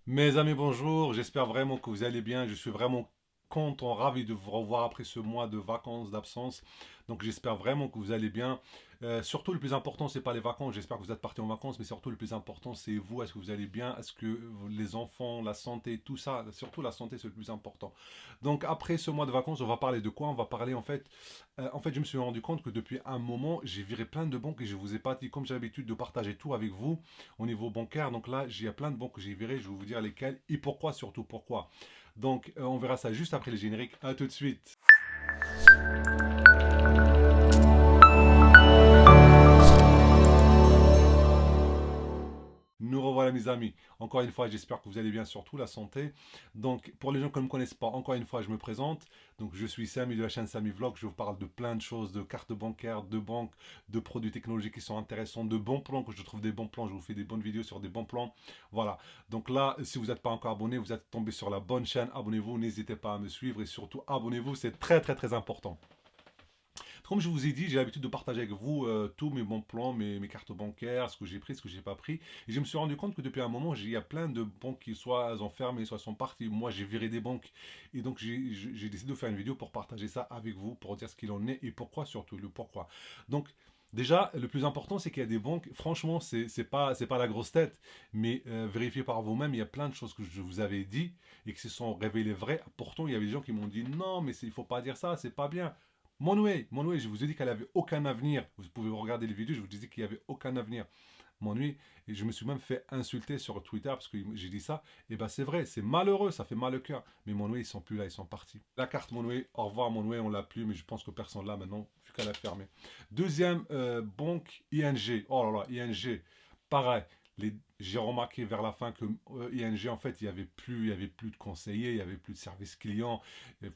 Mes amis, bonjour. J'espère vraiment que vous allez bien. Je suis vraiment content, ravi de vous revoir après ce mois de vacances, d'absence. Donc j'espère vraiment que vous allez bien. Surtout le plus important, c'est pas les vacances. J'espère que vous êtes partis en vacances, mais surtout le plus important, c'est vous. Est-ce que vous allez bien? Est-ce que les enfants, la santé, tout ça, surtout la santé, c'est le plus important. Donc après ce mois de vacances, on va parler de quoi? On va parler en fait, je me suis rendu compte que depuis un moment, j'ai viré plein de banques et je vous ai pas dit, comme j'ai l'habitude de partager tout avec vous au niveau bancaire. Donc là, il y a plein de banques que j'ai virées. Je vais vous dire lesquelles et pourquoi, surtout pourquoi. Donc on verra ça juste après les génériques. À tout de suite. Nous revoilà mes amis. Encore une fois, j'espère que vous allez bien, surtout la santé. Donc pour les gens qui ne me connaissent pas, encore une fois, je me présente. Donc je suis Samy de la chaîne Samy Vlog. Je vous parle de plein de choses, de cartes bancaires, de banques, de produits technologiques qui sont intéressants, de bons plans, que je trouve des bons plans. Je vous fais des bonnes vidéos sur des bons plans. Voilà. Donc là, si vous n'êtes pas encore abonné, vous êtes tombé sur la bonne chaîne. Abonnez-vous, n'hésitez pas à me suivre et surtout abonnez-vous, c'est très très très important. Comme je vous ai dit, j'ai l'habitude de partager avec vous tous mes bons plans, mes cartes bancaires, ce que j'ai pris, ce que j'ai pas pris. Et je me suis rendu compte que depuis un moment, il y a plein de banques qui soit ont fermé, soit sont parties. Moi, j'ai viré des banques. Et donc, j'ai décidé de faire une vidéo pour partager ça avec vous, pour dire ce qu'il en est et pourquoi surtout, le pourquoi. Donc, déjà, le plus important, c'est qu'il y a des banques, franchement, c'est pas la grosse tête, mais vérifiez par vous-même, il y a plein de choses que je vous avais dit et qui se sont révélées vraies. Pourtant, il y avait des gens qui m'ont dit non, mais il ne faut pas dire ça, c'est pas bien. Monway, je vous ai dit qu'elle avait aucun avenir. Vous pouvez regarder les vidéos, je vous disais qu'il n'y avait aucun avenir. Monway, et je me suis même fait insulter sur Twitter parce que j'ai dit ça. Et ben c'est vrai, c'est malheureux, ça fait mal au cœur. Mais Monway, ils sont plus là, ils sont partis. La carte Monway, au revoir Monway, on l'a plus, mais je pense que personne l'a maintenant, vu qu'elle a fermé. Deuxième banque, ING. Oh là là, ING, pareil. J'ai remarqué vers la fin que ING, en fait, il y avait plus de conseillers, il n'y avait plus de service client, il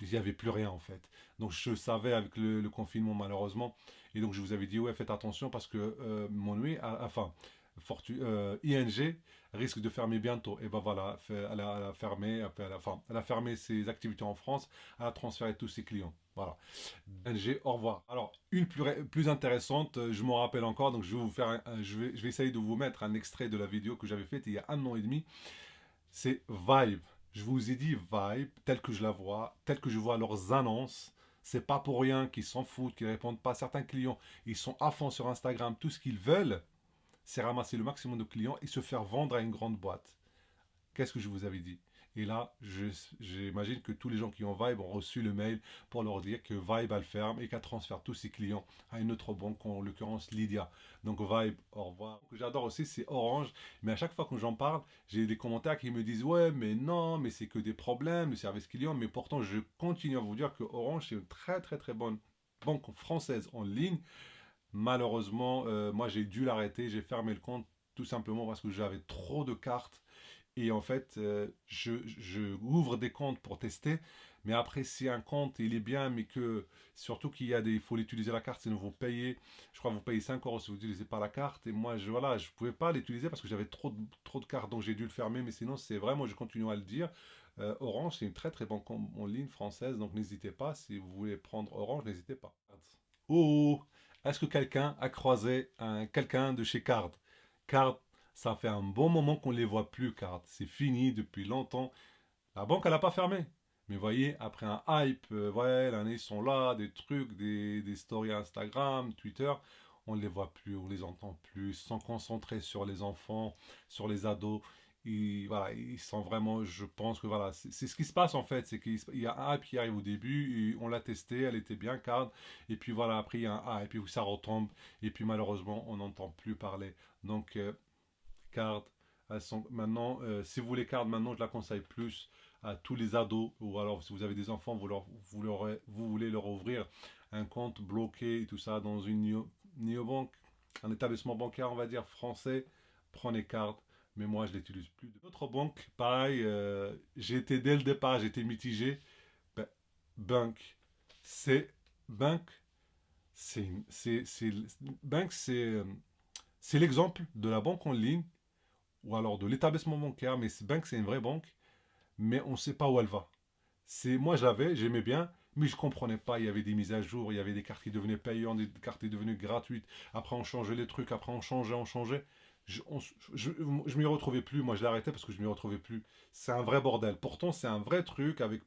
n'y avait plus rien en fait. Donc je savais avec le confinement malheureusement, et donc je vous avais dit ouais faites attention parce que ING risque de fermer bientôt. Et ben voilà, elle a fermé, elle a fermé ses activités en France, elle a transféré tous ses clients. Voilà. ING, au revoir. Alors, une plus intéressante, je m'en rappelle encore, donc je vais vous faire, je vais essayer de vous mettre un extrait de la vidéo que j'avais faite il y a un an et demi. C'est Vibe. Je vous ai dit Vibe, telle que je la vois, telle que je vois leurs annonces. C'est pas pour rien qu'ils s'en foutent, qu'ils répondent pas. Certains clients, ils sont à fond sur Instagram. Tout ce qu'ils veulent, c'est ramasser le maximum de clients et se faire vendre à une grande boîte. Qu'est-ce que je vous avais dit? Et là, j'imagine que tous les gens qui ont Vibe ont reçu le mail pour leur dire que Vibe elle ferme et qu'elle transfère tous ses clients à une autre banque, en l'occurrence Lydia. Donc Vibe, au revoir. Ce que j'adore aussi, c'est Orange. Mais à chaque fois que j'en parle, j'ai des commentaires qui me disent ouais, mais non, mais c'est que des problèmes, le service client. Mais pourtant, je continue à vous dire que Orange, c'est une très très très bonne banque française en ligne. Malheureusement, moi j'ai dû l'arrêter, j'ai fermé le compte tout simplement parce que j'avais trop de cartes et en fait, je ouvre des comptes pour tester. Mais après, si un compte il est bien, mais que surtout il faut l'utiliser la carte, sinon vous payez. Je crois que vous payez 5 euros si vous n'utilisez pas la carte. Et moi, voilà, je pouvais pas l'utiliser parce que j'avais trop de cartes, donc j'ai dû le fermer. Mais sinon, c'est vraiment, je continue à le dire. Orange, c'est une très très bonne en ligne française, donc n'hésitez pas. Si vous voulez prendre Orange, n'hésitez pas. Oh, est-ce que quelqu'un a croisé quelqu'un de chez Card? Card, ça fait un bon moment qu'on ne les voit plus, Card. C'est fini depuis longtemps. La banque, elle n'a pas fermé. Mais voyez, après un hype, ouais, l'année, ils sont là, des trucs, des stories Instagram, Twitter, on ne les voit plus, on ne les entend plus, ils sont concentrés sur les enfants, sur les ados. Voilà, ils sont vraiment, je pense que voilà, c'est ce qui se passe en fait, c'est qu'il y a un hype qui arrive au début, et on l'a testé, elle était bien card, et puis voilà, après il y a un hype, et puis ça retombe, et puis malheureusement, on n'entend plus parler. Donc, card, elles sont maintenant, si vous voulez card maintenant, je la conseille plus à tous les ados, ou alors si vous avez des enfants, vous voulez leur ouvrir un compte bloqué et tout ça dans une néobanque, un établissement bancaire, on va dire français, prenez card. Mais moi, je l'utilise plus. D'autres banques, pareil, j'étais dès le départ, j'étais mitigé. Ben, Bank, c'est Bank, c'est Bank, c'est l'exemple de la banque en ligne ou alors de l'établissement bancaire, mais Bank, c'est une vraie banque, mais on ne sait pas où elle va. Moi, j'aimais bien, mais je ne comprenais pas. Il y avait des mises à jour, il y avait des cartes qui devenaient payantes, des cartes qui devenaient gratuites. Après, on changeait les trucs, après, on changeait. je m'y retrouvais plus. Moi, je l'ai arrêté parce que je m'y retrouvais plus. C'est un vrai bordel. Pourtant, c'est un vrai truc avec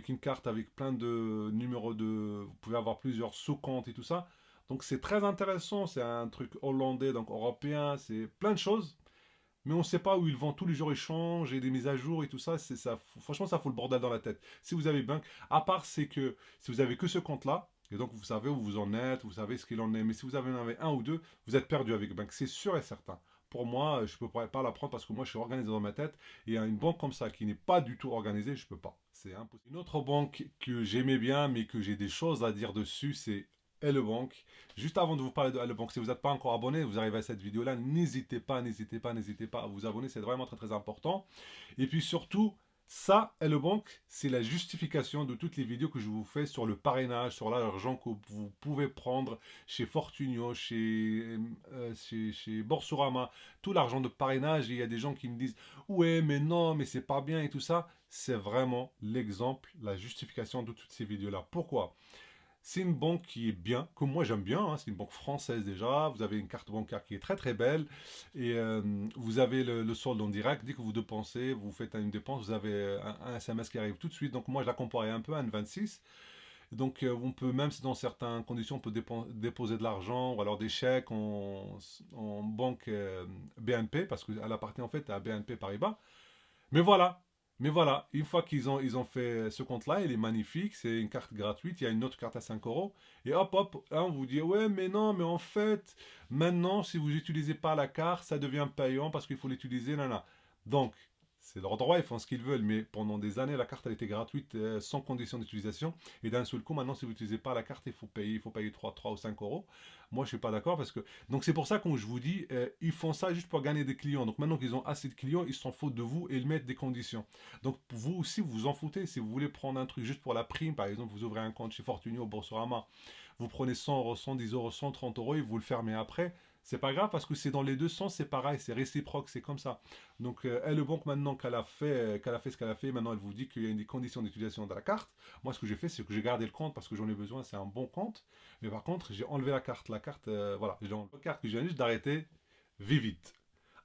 une carte avec plein de numéros de. Vous pouvez avoir plusieurs sous-comptes et tout ça. Donc, c'est très intéressant. C'est un truc hollandais, donc européen. C'est plein de choses. Mais on ne sait pas où ils vont. Tous les jours, ils changent et des mises à jour et tout ça. C'est ça. Franchement, ça fout le bordel dans la tête. Si vous avez Bank, à part c'est que si vous avez que ce compte-là, et donc vous savez où vous en êtes, vous savez ce qu'il en est. Mais si vous en avez un ou deux, vous êtes perdu avec Bank. C'est sûr et certain. Pour moi, je ne pourrais pas l'apprendre parce que moi, je suis organisé dans ma tête. Et une banque comme ça qui n'est pas du tout organisée, je ne peux pas. C'est impossible. Une autre banque que j'aimais bien, mais que j'ai des choses à dire dessus, c'est Hello Bank. Juste avant de vous parler de Hello Bank, si vous n'êtes pas encore abonné, vous arrivez à cette vidéo-là, n'hésitez pas à vous abonner, c'est vraiment très très important. Et puis surtout, ça, Hello Bank, c'est la justification de toutes les vidéos que je vous fais sur le parrainage, sur l'argent que vous pouvez prendre chez Fortunio, chez Boursorama, tout l'argent de parrainage. Et il y a des gens qui me disent, ouais, mais non, mais c'est pas bien et tout ça. C'est vraiment l'exemple, la justification de toutes ces vidéos-là. Pourquoi? C'est une banque qui est bien, que moi j'aime bien, hein. C'est une banque française déjà. Vous avez une carte bancaire qui est très très belle. Et vous avez le solde en direct. Dès que vous dépensez, vous faites une dépense, vous avez un SMS qui arrive tout de suite. Donc moi je la comparais un peu à une 26. Donc on peut, même si dans certaines conditions, on peut déposer de l'argent ou alors des chèques en banque BNP, parce qu'elle appartient en fait à BNP Paribas. Mais voilà, une fois ils ont fait ce compte-là, il est magnifique, c'est une carte gratuite, il y a une autre carte à 5 euros, et hop, hop, là on vous dit, ouais, mais non, mais en fait, maintenant, si vous n'utilisez pas la carte, ça devient payant parce qu'il faut l'utiliser, nana. Donc, c'est leur droit, ils font ce qu'ils veulent, mais pendant des années, la carte, elle était gratuite, sans condition d'utilisation, et d'un seul coup, maintenant, si vous n'utilisez pas la carte, il faut payer 3 ou 5 euros. Moi, je suis pas d'accord parce que. Donc, c'est pour ça que je vous dis, ils font ça juste pour gagner des clients. Donc, maintenant qu'ils ont assez de clients, ils s'en foutent de vous et ils mettent des conditions. Donc, vous aussi, vous vous en foutez. Si vous voulez prendre un truc juste pour la prime, par exemple, vous ouvrez un compte chez Fortunio au Boursorama, vous prenez 100 euros, 110 euros, 130 euros et vous le fermez après. C'est pas grave parce que c'est dans les deux sens, c'est pareil, c'est réciproque, c'est comme ça. Donc, elle, banque, maintenant qu'elle a fait ce qu'elle a fait, maintenant elle vous dit qu'il y a des conditions d'utilisation de la carte. Moi, ce que j'ai fait, c'est que j'ai gardé le compte parce que j'en ai besoin, c'est un bon compte. Mais par contre, j'ai enlevé la carte. La carte, voilà, j'ai enlevé la carte que j'ai juste d'arrêter Vivit.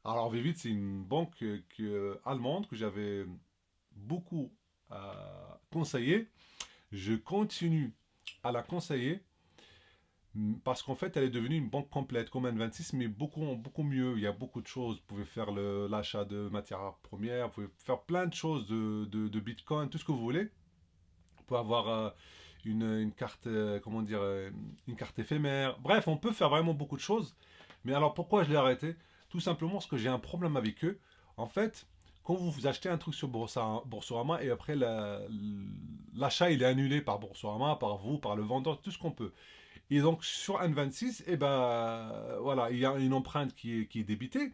Alors, Vivit, c'est une banque allemande que j'avais beaucoup conseillé. Je continue à la conseiller parce qu'en fait, elle est devenue une banque complète, comme N26, mais beaucoup mieux. Il y a beaucoup de choses. Vous pouvez faire l'achat de matières premières, vous pouvez faire plein de choses de Bitcoin, tout ce que vous voulez. On peut avoir une carte, comment dire, une carte éphémère. Bref, on peut faire vraiment beaucoup de choses. Mais alors pourquoi je l'ai arrêté? Tout simplement parce que j'ai un problème avec eux. En fait, quand vous achetez un truc sur Boursorama et après l'achat il est annulé par Boursorama, par vous, par le vendeur, tout ce qu'on peut. Et donc sur N26, eh ben, voilà, il y a une empreinte qui est débitée.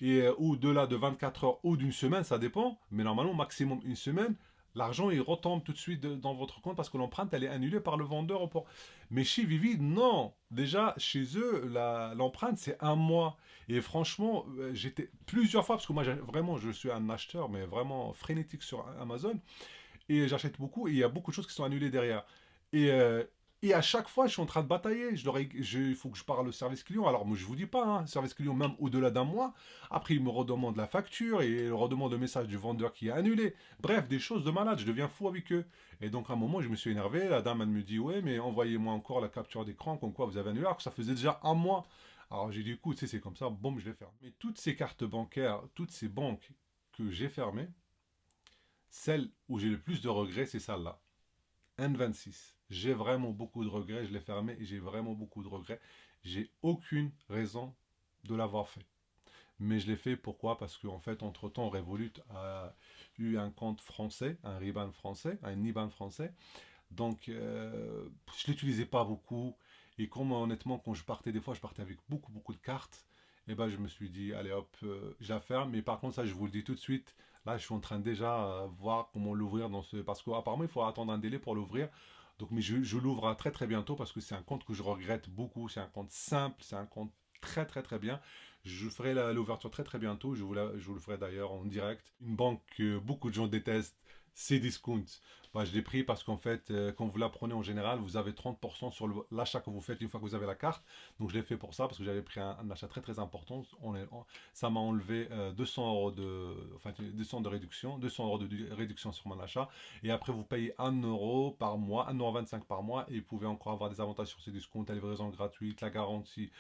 Et au-delà de 24 heures ou d'une semaine, ça dépend, mais normalement maximum une semaine, l'argent il retombe tout de suite dans votre compte parce que l'empreinte elle est annulée par le vendeur. Mais chez Vivi, non. Déjà, chez eux, l'empreinte c'est un mois. Et franchement, j'étais plusieurs fois, parce que moi vraiment je suis un acheteur, mais vraiment frénétique sur Amazon, et j'achète beaucoup, et il y a beaucoup de choses qui sont annulées derrière. Et, euh, et à chaque fois, je suis en train de batailler. Il faut que je parle au service client. Alors, moi, je vous dis pas, hein, service client, même au-delà d'un mois. Après, il me redemande la facture et il redemande le message du vendeur qui est annulé. Bref, des choses de malade. Je deviens fou avec eux. Et donc, à un moment, je me suis énervé. La dame, elle me dit, ouais, mais envoyez-moi encore la capture d'écran, comme quoi vous avez annulé, alors que ça faisait déjà un mois. Alors, j'ai dit, écoute, c'est comme ça, boum, je les ferme. Mais toutes ces cartes bancaires, toutes ces banques que j'ai fermées, celle où j'ai le plus de regrets, c'est celle-là. N26. J'ai vraiment beaucoup de regrets, je l'ai fermé et j'ai vraiment beaucoup de regrets. J'ai aucune raison de l'avoir fait. Mais je l'ai fait pourquoi? Parce qu'en fait, entre-temps, Revolut a eu un compte français, un RIBAN français, un IBAN français. Donc, je ne l'utilisais pas beaucoup. Et comme honnêtement, quand je partais, des fois, je partais avec beaucoup de cartes. Et ben, je me suis dit, allez hop, je la ferme. Mais par contre, ça, je vous le dis tout de suite. Là, je suis en train de déjà voir comment l'ouvrir dans ce. Parce qu'apparemment, il faut attendre un délai pour l'ouvrir. Donc, mais je l'ouvre très très bientôt parce que c'est un compte que je regrette beaucoup. C'est un compte simple, c'est un compte très très très bien. Je ferai l'ouverture très très bientôt. Je vous le ferai d'ailleurs en direct. Une banque que beaucoup de gens détestent, Cdiscount. Bah, je l'ai pris parce qu'en fait, quand vous la prenez en général, vous avez 30% sur l'achat que vous faites une fois que vous avez la carte. Donc je l'ai fait pour ça parce que j'avais pris un achat très très important. Ça m'a enlevé 200 euros enfin, 200 de réduction, 200 euros de réduction sur mon achat. Et après, vous payez 1 euro par mois, 1,25 € par mois. Et vous pouvez encore avoir des avantages sur ces discounts, la livraison gratuite, la garantie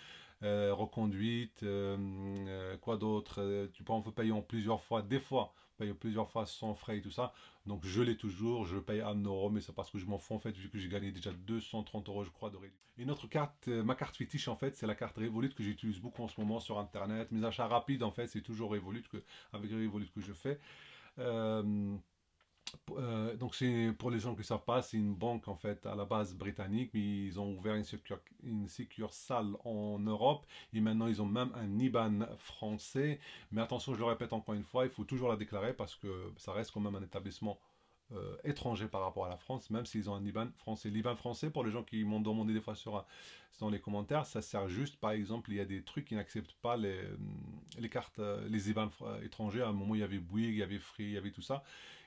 reconduite, quoi d'autre, tu peux en payer en plusieurs fois, des fois, payer plusieurs fois sans frais et tout ça. Donc je l'ai toujours, je paye 1 euro, mais c'est parce que je m'en fous en fait, vu que j'ai gagné déjà 230 euros, je crois, de réduction. Une autre carte, ma carte fétiche en fait, c'est la carte Revolut que j'utilise beaucoup en ce moment sur internet. Mes achats rapides en fait, c'est toujours Revolut avec Revolut que je fais. Euh, donc c'est pour les gens qui ne savent pas, c'est une banque en fait à la base britannique, mais ils ont ouvert une succursale en Europe et maintenant ils ont même un IBAN français. Mais attention, je le répète encore une fois, il faut toujours la déclarer parce que ça reste quand même un établissement étranger par rapport à la France, même s'ils ont un IBAN français. L'IBAN français, pour les gens qui m'ont demandé des fois dans les commentaires, ça sert juste, par exemple, il y a des trucs qui n'acceptent pas les cartes, les IBAN étrangers. À un moment, il y avait Bouygues, il y avait Free, il y avait tout ça.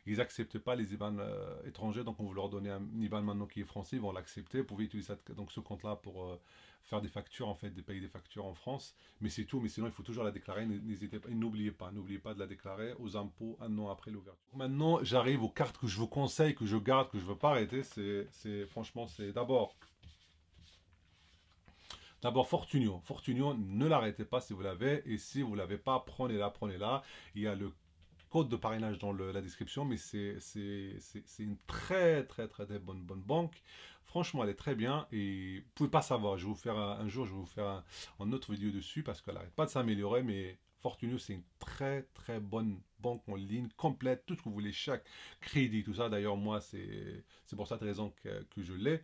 Ils n'acceptent pas les IBAN étrangers, donc on veut leur donner un IBAN maintenant qui est français, ils vont l'accepter. Vous pouvez utiliser donc ce compte-là pour faire des factures, en fait, de payer des factures en France. Mais c'est tout, mais sinon il faut toujours la déclarer. N'hésitez pas, n'oubliez pas de la déclarer aux impôts un an après l'ouverture. Maintenant, j'arrive aux cartes que je vous conseille, que je garde, que je ne veux pas arrêter. Franchement, c'est d'abord Fortunio. Fortunio, ne l'arrêtez pas si vous l'avez. Et si vous ne l'avez pas, prenez-la, prenez-la. Il y a le code de parrainage dans la description, mais c'est une très, très, très, très bonne banque. Franchement, elle est très bien et vous pouvez pas savoir. Je vais vous faire un jour, je vais vous faire une autre vidéo dessus parce qu'elle n'arrête pas de s'améliorer, mais Fortunio, c'est une très, très bonne banque en ligne, complète, tout ce que vous voulez, chaque crédit, tout ça. D'ailleurs, moi, c'est pour cette raison que je l'ai.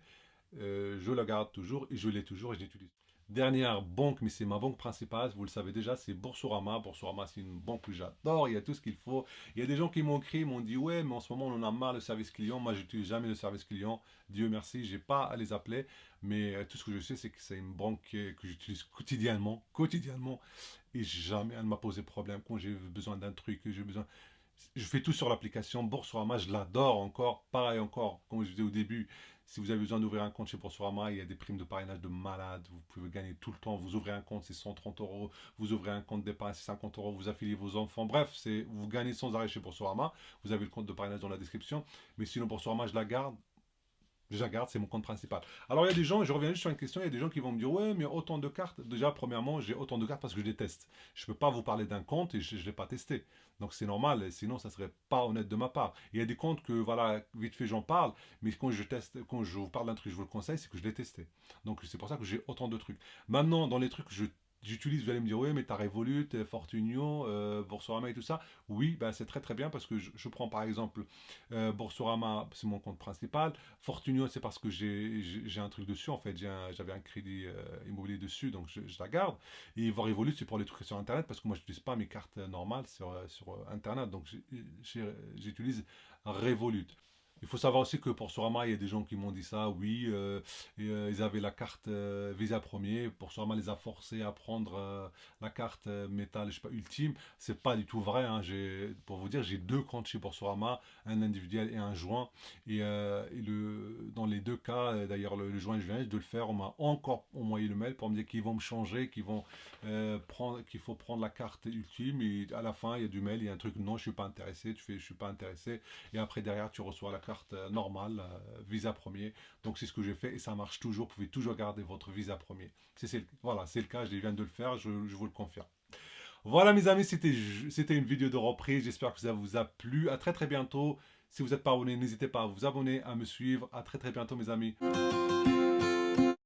Je la garde toujours et je l'ai toujours et je l'utilise. Dernière banque, mais c'est ma banque principale, vous le savez déjà, c'est Boursorama. Boursorama, c'est une banque que j'adore, il y a tout ce qu'il faut. Il y a des gens qui m'ont écrit, m'ont dit, ouais, mais en ce moment, on en a marre le service client. Moi, je n'utilise jamais le service client. Dieu merci, j'ai pas à les appeler. Mais tout ce que je sais, c'est que c'est une banque que j'utilise quotidiennement. Et jamais elle ne m'a posé problème quand j'ai besoin d'un truc, j'ai besoin. Je fais tout sur l'application Boursorama, je l'adore encore. Pareil encore, comme je disais au début, si vous avez besoin d'ouvrir un compte chez Boursorama, il y a des primes de parrainage de malade. Vous pouvez gagner tout le temps. Vous ouvrez un compte, c'est 130 euros. Vous ouvrez un compte d'épargne, c'est 50 euros. Vous affiliez vos enfants. Bref, vous gagnez sans arrêt chez Boursorama. Vous avez le compte de parrainage dans la description. Mais sinon, Boursorama, je la garde. Je la garde, c'est mon compte principal. Alors, il y a des gens, je reviens juste sur une question, il y a des gens qui vont me dire, ouais, mais autant de cartes. Déjà, premièrement, j'ai autant de cartes parce que je les teste. Je ne peux pas vous parler d'un compte et je ne l'ai pas testé. Donc, c'est normal, sinon, ça ne serait pas honnête de ma part. Il y a des comptes que, voilà, vite fait, j'en parle, mais quand je teste, quand je vous parle d'un truc, je vous le conseille, c'est que je l'ai testé. Donc, c'est pour ça que j'ai autant de trucs. Maintenant, dans les trucs que j'utilise, vous allez me dire, oui, mais t'as Revolut, Fortunio, Boursorama et tout ça. Oui, bah, c'est très très bien parce que je prends par exemple Boursorama, c'est mon compte principal. Fortunio, c'est parce que j'ai un truc dessus en fait. J'avais un crédit immobilier dessus, donc je la garde. Et Revolut, c'est pour les trucs sur Internet parce que moi, je n'utilise pas mes cartes normales sur Internet. Donc j'utilise Revolut. Il faut savoir aussi que pour Sorama, il y a des gens qui m'ont dit ça, oui, ils avaient la carte Visa Premier, pour Sorama les a forcés à prendre la carte métal, je sais pas, ultime. C'est pas du tout vrai, hein. Pour vous dire, j'ai deux comptes chez Boursorama, un individuel et un joint. Dans les deux cas, d'ailleurs le joint, je viens de le faire, on m'a encore envoyé le mail pour me dire qu'ils vont me changer, qu'il faut prendre la carte ultime. Et à la fin, il y a du mail, il y a un truc, non, je suis pas intéressé, tu fais, je suis pas intéressé. Et après, derrière, tu reçois la carte normale, Visa Premier. Donc, c'est ce que j'ai fait et ça marche toujours. Vous pouvez toujours garder votre Visa Premier. Voilà, c'est le cas, je viens de le faire, je vous le confirme. Voilà, mes amis, c'était une vidéo de reprise. J'espère que ça vous a plu. À très, très bientôt. Si vous n'êtes pas abonné, n'hésitez pas à vous abonner, à me suivre. À très, très bientôt, mes amis.